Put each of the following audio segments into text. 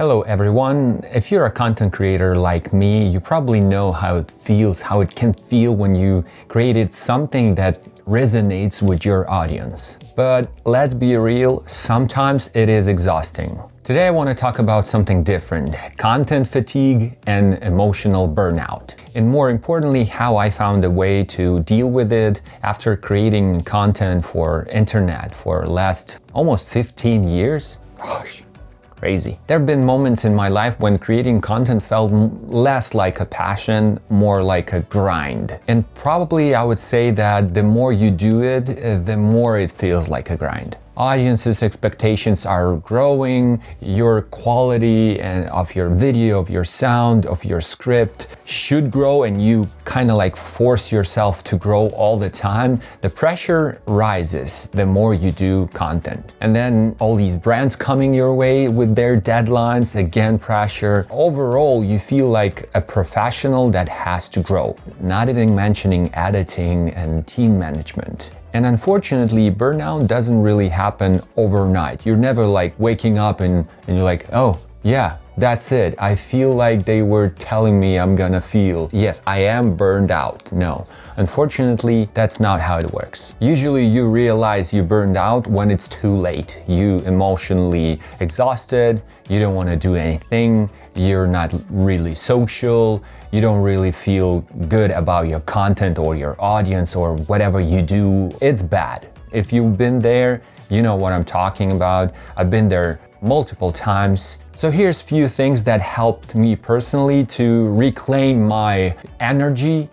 Hello everyone. If you're a content creator like me, you probably know how it feels, how it can feel when you created something that resonates with your audience. But let's be real, sometimes it is exhausting. Today I want to talk about something different, content fatigue and emotional burnout. And more importantly, how I found a way to deal with it after creating content for internet for last almost 15 years. Gosh. Crazy. There have been moments in my life when creating content felt less like a passion, more like a grind. And probably I would say that the more you do it, the more it feels like a grind. Audiences' expectations are growing, your quality of your video, of your sound, of your script should grow, and you kind of like force yourself to grow all the time. The pressure rises the more you do content. And then all these brands coming your way with their deadlines, again, pressure. Overall, you feel like a professional that has to grow, not even mentioning editing and team management. And unfortunately, burnout doesn't really happen overnight. You're never like waking up and you're like, oh yeah, that's it. I feel like they were telling me I'm gonna feel. Yes, I am burned out. No, unfortunately, that's not how it works. Usually you realize you burned out when it's too late. You emotionally exhausted, you don't wanna do anything, you're not really social, you don't really feel good about your content or your audience or whatever you do. It's bad. If you've been there, you know what I'm talking about. I've been there multiple times. So here's a few things that helped me personally to reclaim my energy,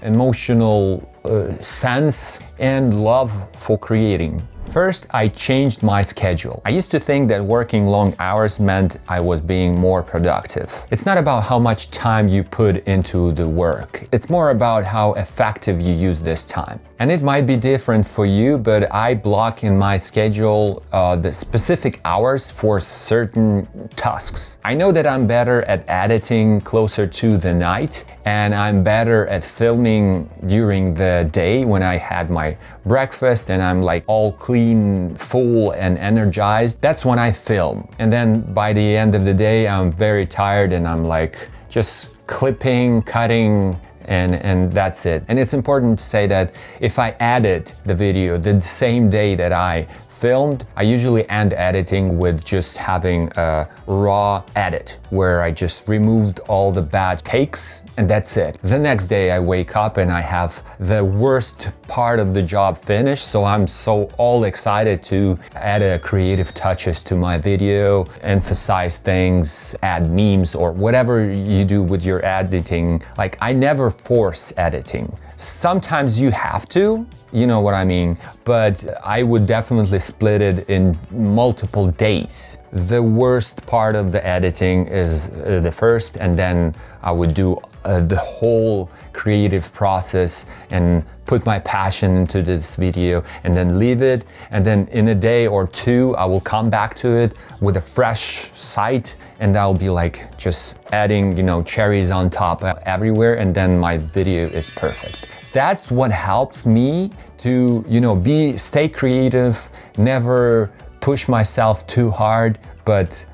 emotional sense, and love for creating. First, I changed my schedule. I used to think that working long hours meant I was being more productive. It's not about how much time you put into the work. It's more about how effective you use this time. And it might be different for you, but I block in my schedule the specific hours for certain tasks. I know that I'm better at editing closer to the night, and I'm better at filming during the day when I had my breakfast and I'm like all clean, full and energized. That's when I film. And then by the end of the day, I'm very tired and I'm like just clipping, cutting, and that's it. And it's important to say that if I edit the video the same day that I filmed, I usually end editing with just having a raw edit where I just removed all the bad takes and that's it. The next day I wake up and I have the worst part of the job finished, so I'm so all excited to add creative touches to my video, emphasize things, add memes or whatever you do with your editing. Like, I never force editing. Sometimes you have to, you know what I mean, but I would definitely split it in multiple days. The worst part of the editing is the first, and then I would do the whole creative process and put my passion into this video and then leave it. And then in a day or two, I will come back to it with a fresh sight and I'll be like just adding, cherries on top everywhere, and then my video is perfect. That's what helps me to, stay creative, never push myself too hard, but,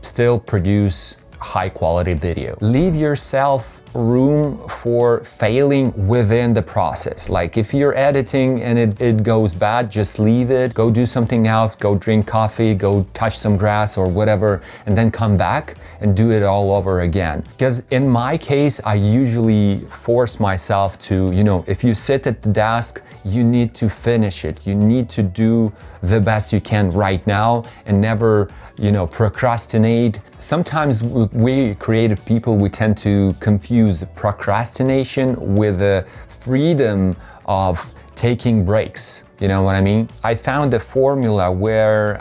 still produce high quality video. Leave yourself room for failing within the process. Like if you're editing and it goes bad, just leave it, go do something else, go drink coffee, go touch some grass or whatever, and then come back and do it all over again. Because in my case, I usually force myself to, if you sit at the desk, you need to finish it. You need to do the best you can right now and never, procrastinate. Sometimes we creative people, we tend to confuse procrastination with the freedom of taking breaks. You know what I mean? I found a formula where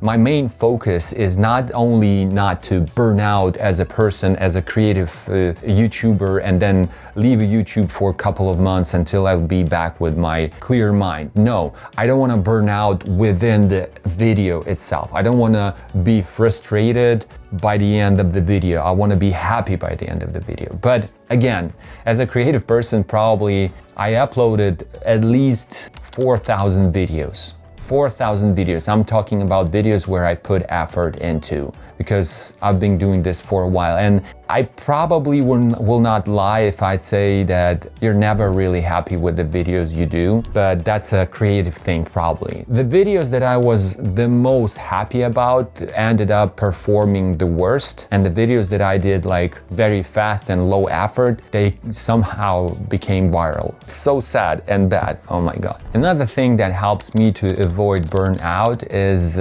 my main focus is not only not to burn out as a person, as a creative YouTuber, and then leave YouTube for a couple of months until I'll be back with my clear mind. No, I don't want to burn out within the video itself. I don't want to be frustrated by the end of the video. I want to be happy by the end of the video. But again, as a creative person, probably I uploaded at least 4,000 videos. 4,000 videos. I'm talking about videos where I put effort into, because I've been doing this for a while. And I probably will not lie if I'd say that you're never really happy with the videos you do, but that's a creative thing probably. The videos that I was the most happy about ended up performing the worst, and the videos that I did like very fast and low effort, they somehow became viral. So sad and bad, oh my God. Another thing that helps me to avoid burnout is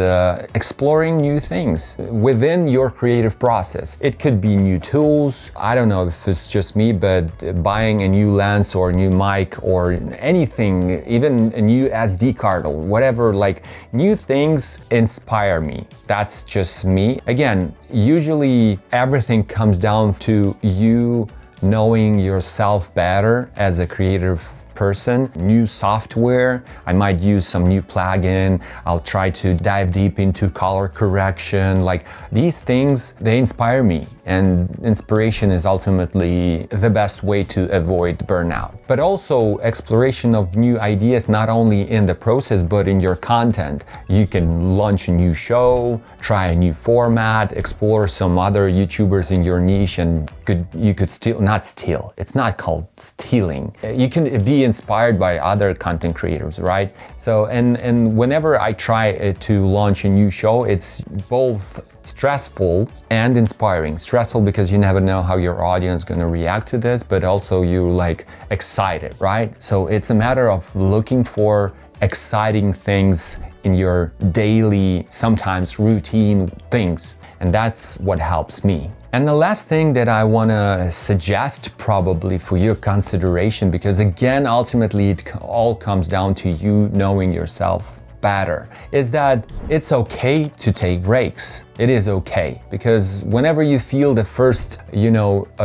exploring new things within your creative process. It could be new tools. I don't know if it's just me, but buying a new lens or a new mic or anything, even a new SD card or whatever, like new things inspire me. That's just me. Again, usually everything comes down to you knowing yourself better as a creative person. New software, I might use some new plugin, I'll try to dive deep into color correction. Like these things, they inspire me, and inspiration is ultimately the best way to avoid burnout. But also exploration of new ideas, not only in the process but in your content. You can launch a new show, try a new format, explore some other YouTubers in your niche, and you could it's not called stealing. You can be inspired by other content creators, right? So, and whenever I try to launch a new show, it's both stressful and inspiring. Stressful because you never know how your audience is going to react to this, but also you're like excited, right? So it's a matter of looking for exciting things in your daily, sometimes routine things, and that's what helps me. And the last thing that I want to suggest probably for your consideration, because again, ultimately it all comes down to you knowing yourself better, is that it's okay to take breaks. It is okay, because whenever you feel the first,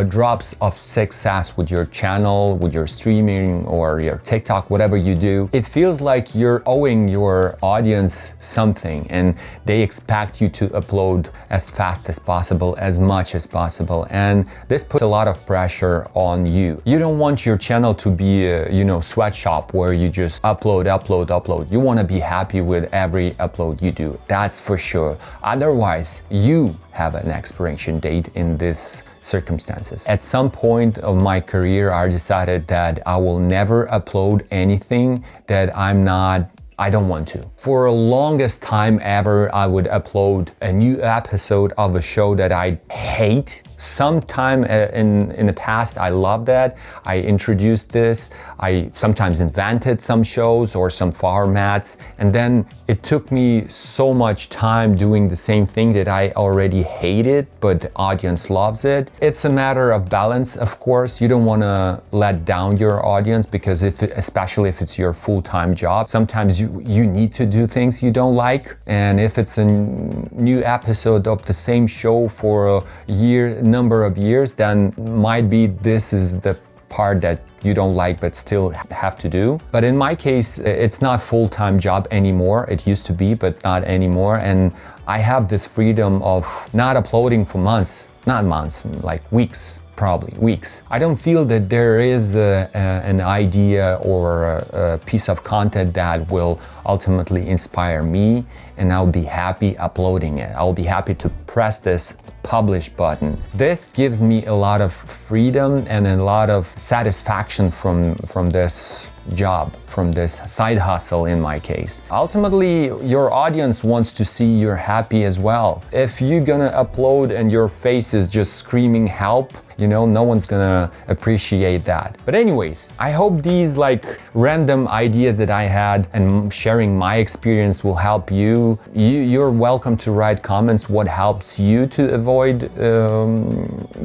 drops of success with your channel, with your streaming or your TikTok, whatever you do, it feels like you're owing your audience something and they expect you to upload as fast as possible, as much as possible. And this puts a lot of pressure on you. You don't want your channel to be a, sweatshop where you just upload. You want to be happy with every upload you do. That's for sure. Otherwise, you have an expiration date in this circumstances. At some point of my career, I decided that I will never upload anything that I don't want to. For the longest time ever, I would upload a new episode of a show that I hate. Sometime in the past, I loved that. I introduced this. I sometimes invented some shows or some formats. And then it took me so much time doing the same thing that I already hated, but the audience loves it. It's a matter of balance, of course. You don't want to let down your audience, because especially if it's your full-time job, sometimes you need to do things you don't like. And if it's a new episode of the same show for a number of years, then might be this is the part that you don't like but still have to do. But in my case, it's not full-time job anymore. It used to be, but not anymore. And I have this freedom of not uploading for months, not months, like weeks. Probably weeks. I don't feel that there is an idea or a piece of content that will ultimately inspire me, and I'll be happy uploading it. I'll be happy to press this publish button. This gives me a lot of freedom and a lot of satisfaction from this job, from this side hustle in my case. Ultimately, your audience wants to see you're happy as well. If you're gonna upload and your face is just screaming help, no one's gonna appreciate that. But anyways, I hope these random ideas that I had and sharing my experience will help you. You're welcome to write comments what helps you to avoid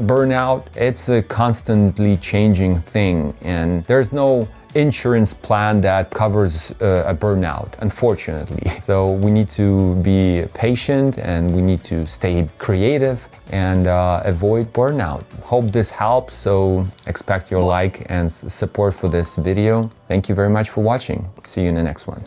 burnout. It's a constantly changing thing, and there's no insurance plan that covers a burnout, unfortunately. So we need to be patient and we need to stay creative and avoid burnout. Hope this helps, so expect your like and support for this video. Thank you very much for watching. See you in the next one.